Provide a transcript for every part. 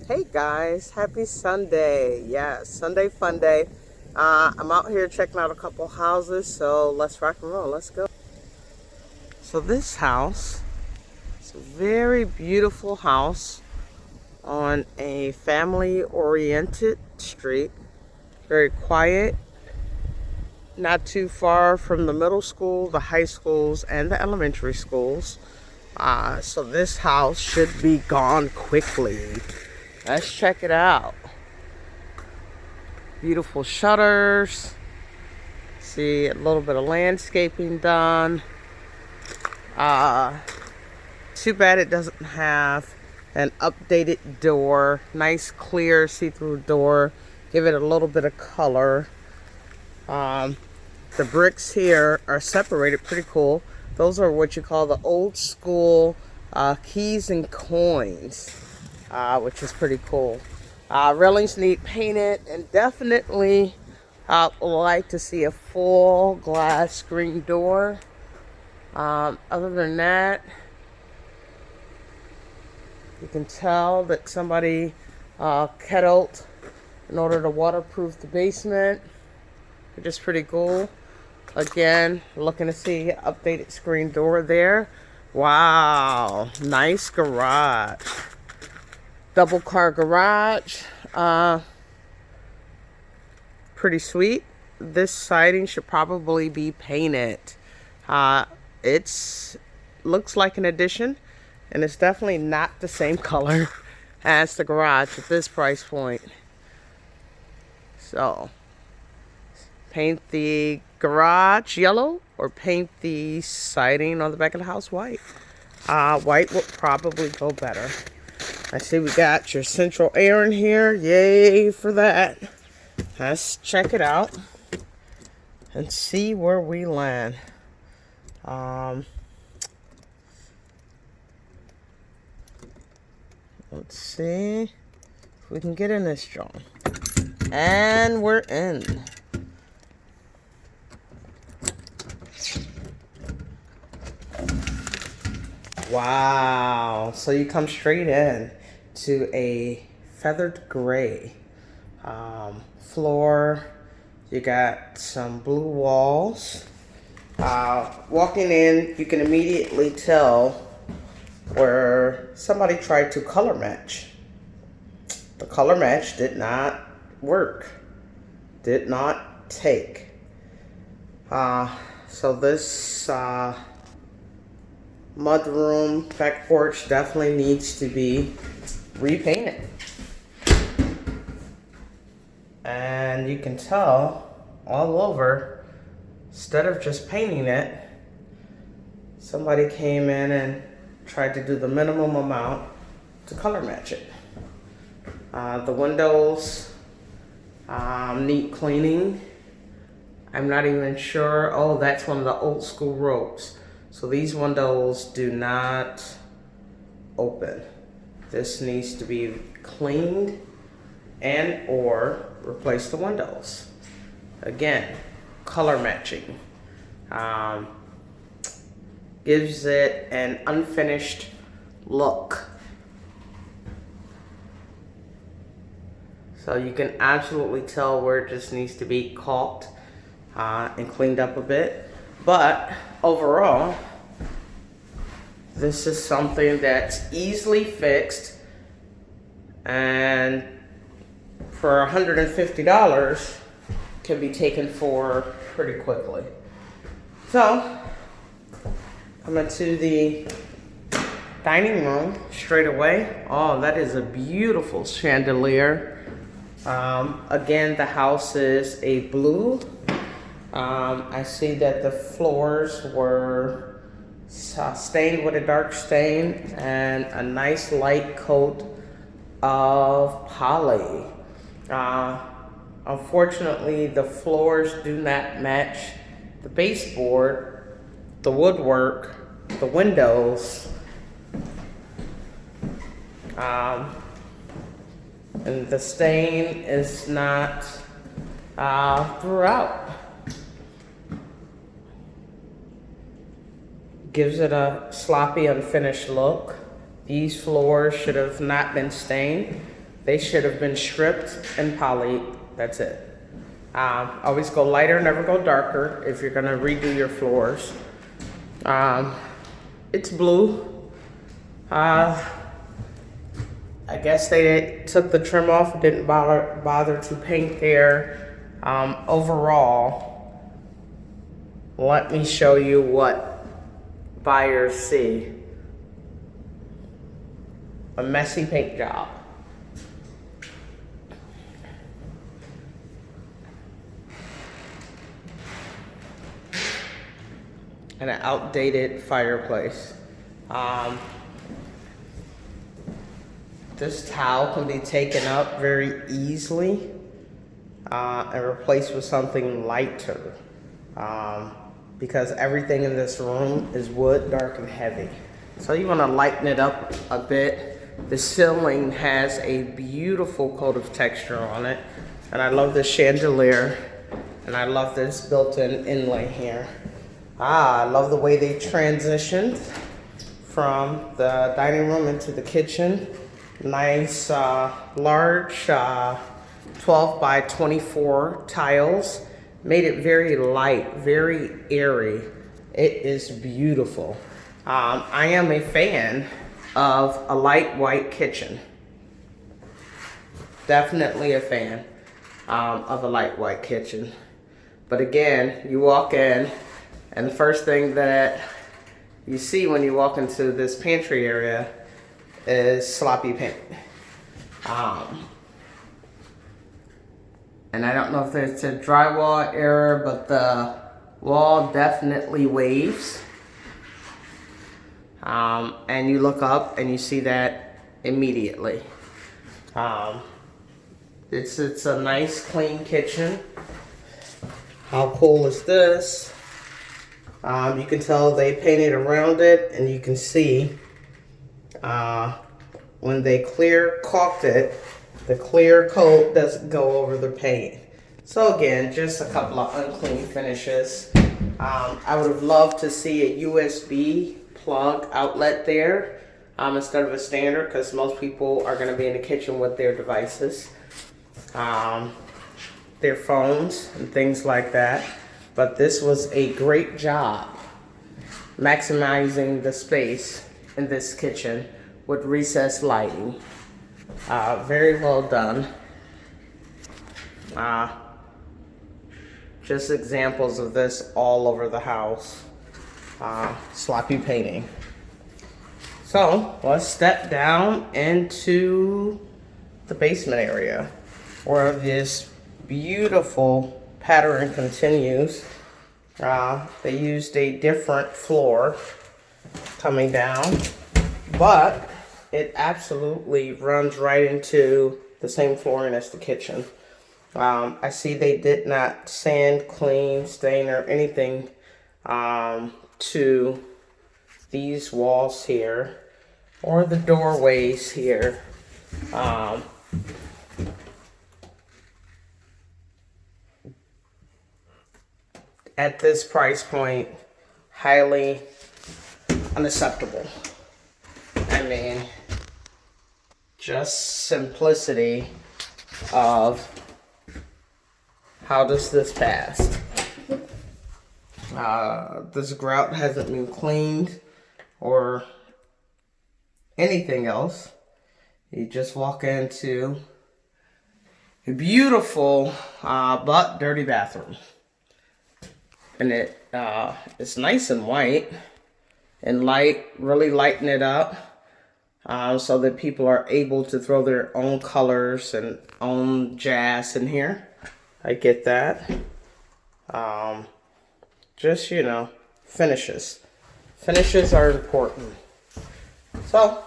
Hey guys, happy Sunday. Yes, Sunday fun day. I'm out here checking out a couple houses, so let's rock and roll. Let's go. So this house is a very beautiful house on a family-oriented street. Very quiet, not too far from the middle school, the high schools, and the elementary schools. So this house should be gone quickly. Let's check it out. Beautiful shutters. See a little bit of landscaping done. Too bad it doesn't have an updated door. Nice clear see-through door. Give it a little bit of color. The bricks here are separated, pretty cool. Those are what you call the old school keys and coins, which is pretty cool. Railings need painted, and definitely like to see a full glass screen door. Other than that, you can tell that somebody kettled in order to waterproof the basement, which is pretty cool. Again, looking to see updated screen door there. Wow, nice garage. Double car garage. Pretty sweet. This siding should probably be painted. It's looks like an addition, and it's definitely not the same color as the garage at this price point. So, paint the garage yellow or paint the siding on the back of the house white. White would probably go better. I see we got your central air in here. Yay for that. Let's check it out and see where we land. Let's see if we can get in this joint. And we're in. Wow. So you come straight in to a feathered gray floor. You got some blue walls. Walking in, you can immediately tell where somebody tried to color match. The color match did not work. Did not take. So this mudroom back porch definitely needs to be repainted. And you can tell all over, instead of just painting it, somebody came in and tried to do the minimum amount to color match it. The windows need cleaning. I'm not even sure. Oh, that's one of the old school ropes. So these windows do not open. This needs to be cleaned and or replace the windows. Again, color matching. Gives it an unfinished look. So you can absolutely tell where it just needs to be caulked and cleaned up a bit. But overall, this is something that's easily fixed, and for $150 can be taken for pretty quickly. So, coming to the dining room straight away. Oh, that is a beautiful chandelier. Again, the house is a blue. I see that the floors were stained with a dark stain and a nice light coat of poly. Unfortunately, the floors do not match the baseboard, the woodwork, the windows, and the stain is not throughout. Gives it a sloppy, unfinished look. These floors should have not been stained. They should have been stripped and polyed. That's it. Always go lighter, never go darker if you're gonna redo your floors. It's blue. I guess they took the trim off, didn't bother to paint there. Overall, let me show you what buyers see. A messy paint job. And an outdated fireplace. This towel can be taken up very easily and replaced with something lighter because everything in this room is wood, dark and heavy. So you want to lighten it up a bit. The ceiling has a beautiful coat of texture on it, and I love this chandelier, and I love this built-in inlay here. I love the way they transitioned from the dining room into the kitchen. Nice, large 12 by 24 tiles. Made it very light, very airy. It is beautiful. I am a fan of a light white kitchen. Definitely a fan of a light white kitchen. But again, you walk in, and the first thing that you see when you walk into this pantry area is sloppy paint. And I don't know if it's a drywall error, but the wall definitely waves. And you look up and you see that immediately. It's a nice clean kitchen. How cool is this? You can tell they painted around it, and you can see when they clear caulked it, the clear coat doesn't go over the paint. So again, just a couple of unclean finishes. I would have loved to see a USB plug outlet there instead of a standard, because most people are going to be in the kitchen with their devices, their phones and things like that. But this was a great job maximizing the space in this kitchen with recessed lighting. Very well done. Just examples of this all over the house. Sloppy painting. So let's step down into the basement area where this beautiful pattern continues. They used a different floor coming down, but it absolutely runs right into the same flooring as the kitchen. I see they did not sand, clean, stain, or anything to these walls here or the doorways here. At this price point, highly unacceptable. I mean, just simplicity of how does this pass? This grout hasn't been cleaned or anything else. You just walk into a beautiful but dirty bathroom. And it's nice and white and light, really lighten it up so that people are able to throw their own colors and own jazz in here. I get that. Just, you know, finishes. Finishes are important. So,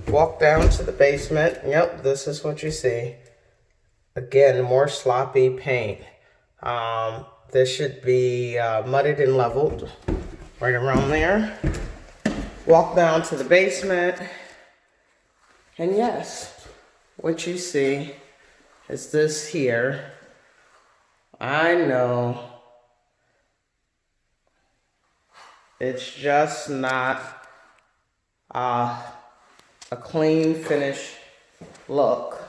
walk down to the basement. Yep, this is what you see. Again, more sloppy paint. This should be mudded and leveled right around there. Walk down to the basement. And yes, what you see is this here. I know it's just not a clean finish look.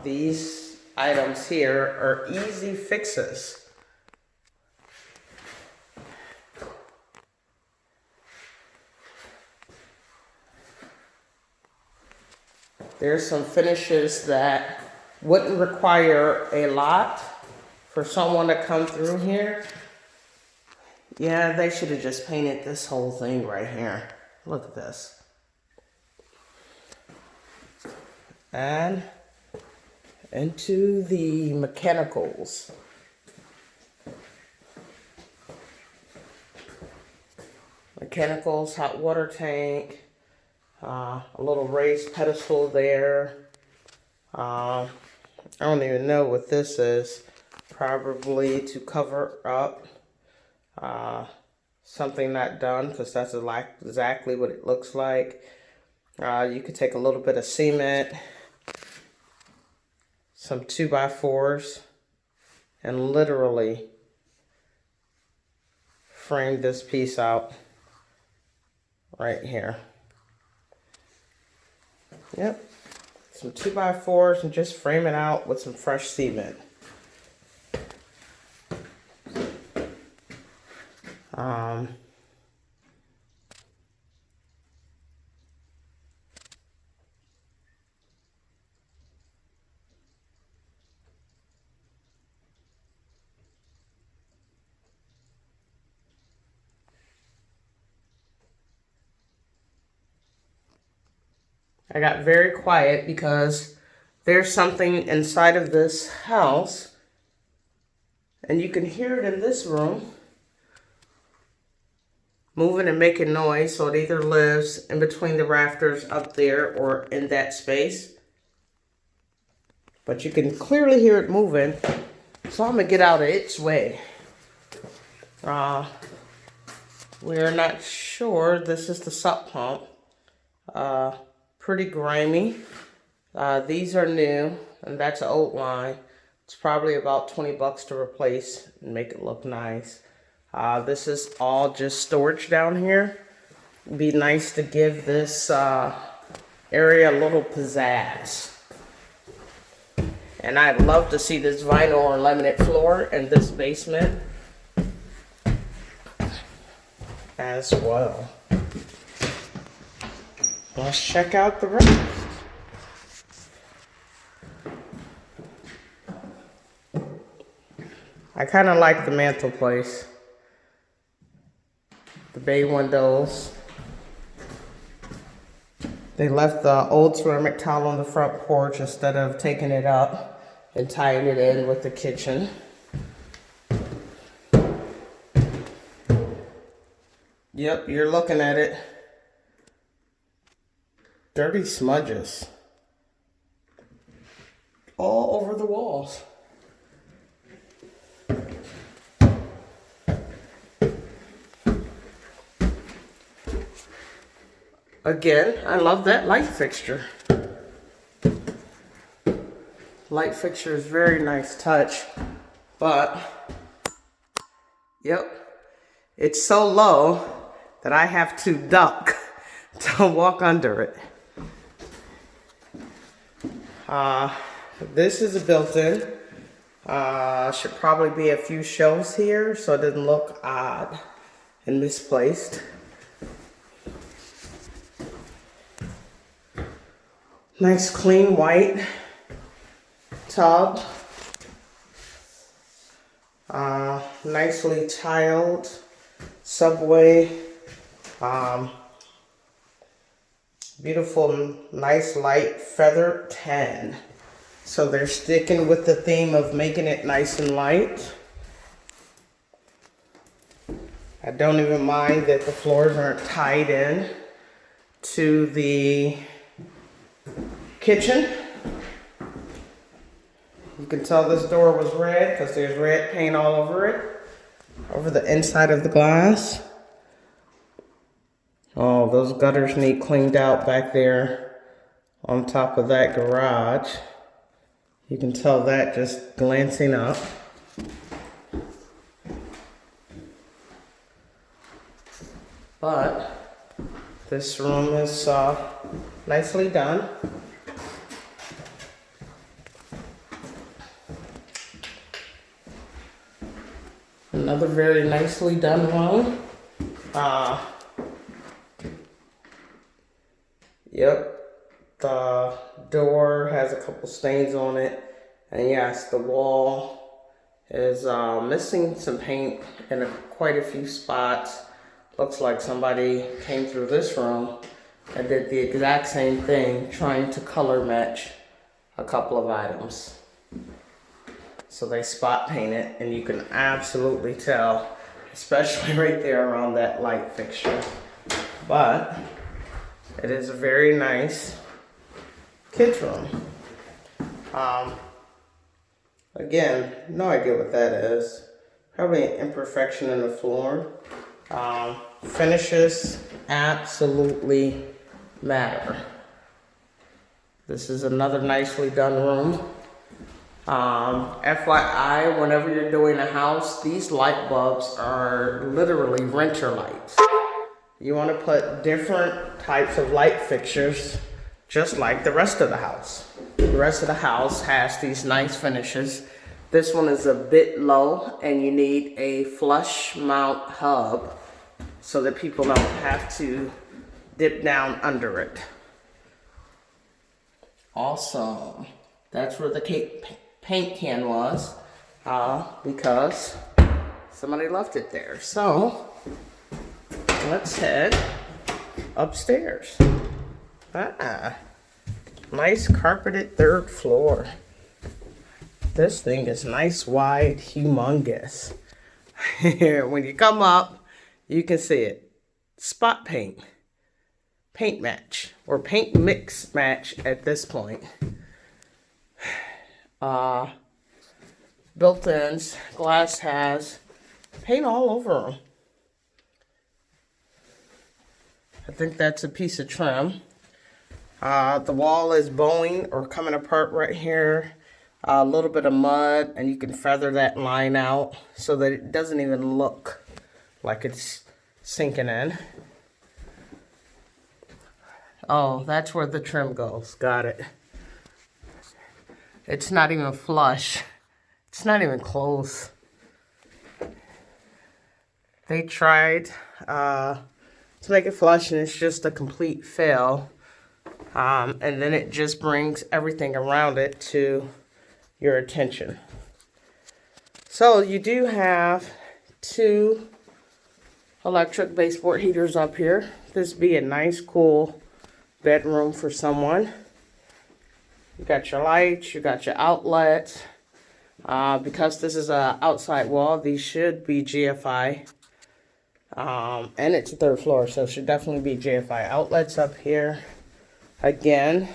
These items here are easy fixes. There's some finishes that wouldn't require a lot for someone to come through here. Yeah, they should have just painted this whole thing right here. Look at this. And into the mechanicals. Mechanicals, hot water tank, a little raised pedestal there. I don't even know what this is. Probably to cover up something not done, because that's exactly what it looks like. You could take a little bit of cement, some 2x4s, and literally frame this piece out right here. Yep, some 2x4s and just frame it out with some fresh cement. I got very quiet because there's something inside of this house, and you can hear it in this room moving and making noise. So it either lives in between the rafters up there or in that space, but you can clearly hear it moving. So I'm gonna get out of its way. We're not sure. This is the sump pump. Pretty grimy. These are new, and that's an old line. It's probably about 20 bucks to replace and make it look nice. This is all just storage down here. It'd be nice to give this area a little pizzazz. And I'd love to see this vinyl or laminate floor in this basement as well. Let's check out the rest. I kind of like the mantelpiece. The bay windows. They left the old ceramic tile on the front porch instead of taking it up and tying it in with the kitchen. Yep, you're looking at it. Dirty smudges all over the walls. Again, I love that light fixture. Light fixture is very nice touch, but yep, it's so low that I have to duck to walk under it. This is a built-in. Should probably be a few shelves here so it doesn't look odd and misplaced. Nice clean white tub. Nicely tiled subway. Beautiful, nice light feather tan. So they're sticking with the theme of making it nice and light. I don't even mind that the floors aren't tied in to the kitchen. You can tell this door was red because there's red paint all over it, over the inside of the glass. Oh, those gutters need cleaned out back there on top of that garage. You can tell that just glancing up. But This room is nicely done. Another very nicely done room. Yep, the door has a couple stains on it, and yes, the wall is missing some paint in quite a few spots. Looks like somebody came through this room and did the exact same thing, trying to color match a couple of items. So they spot paint it, and you can absolutely tell, especially right there around that light fixture. But it is a very nice kids room. Again, no idea what that is. Probably an imperfection in the floor. Finishes absolutely matter. This is another nicely done room. FYI, whenever you're doing a house, these light bulbs are literally renter lights. You want to put different types of light fixtures, just like the rest of the house. The rest of the house has these nice finishes. This one is a bit low, and you need a flush mount hub so that people don't have to dip down under it. Awesome. That's where the paint can was, because somebody left it there. So let's head upstairs. Nice carpeted third floor. This thing is nice, wide, humongous. When you come up, you can see it. Spot paint. Paint match, or paint mix match at this point. Built-ins, glass has paint all over them. I think that's a piece of trim. The wall is bowing or coming apart right here. A little bit of mud, and you can feather that line out so that it doesn't even look like it's sinking in. Oh, that's where the trim goes. Got it. It's not even flush. It's not even close. They tried to make it flush, and it's just a complete fail. And then it just brings everything around it to your attention. So you do have 2 electric baseboard heaters up here. This would be a nice, cool bedroom for someone. You got your lights, you got your outlets. Because this is an outside wall, these should be GFI. And it's a 3rd floor, so it should definitely be GFI outlets up here. Again,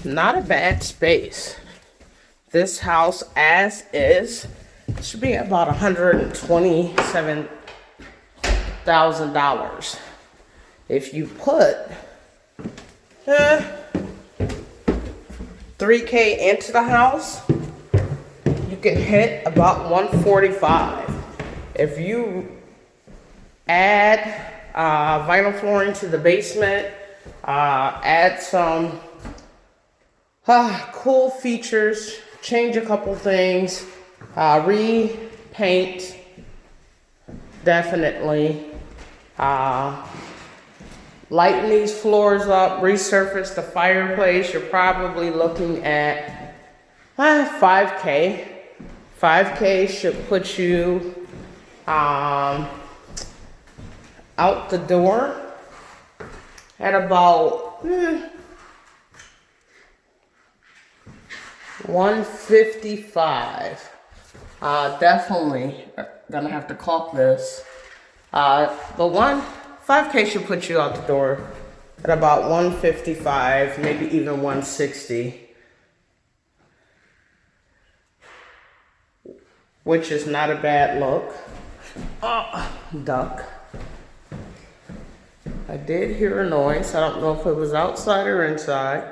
not a bad space. This house, as is, should be about $127,000. If you put $3K into the house, you can hit about $145. If you add vinyl flooring to the basement, add some cool features, change a couple things, repaint, definitely. Lighten these floors up, resurface the fireplace, you're probably looking at $5K. $5K should put you out the door at about $155. Definitely gonna have to caulk this. But 5K should put you out the door at about $155, maybe even $160. Which is not a bad look. Oh, duck. I did hear a noise. I don't know if it was outside or inside,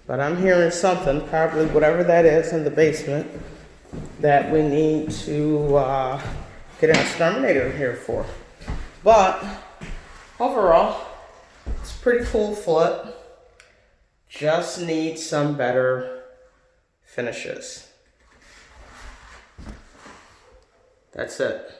but I'm hearing something, probably whatever that is in the basement, that we need to get an exterminator here for. But overall, it's a pretty cool flip. Just needs some better finishes. That's it.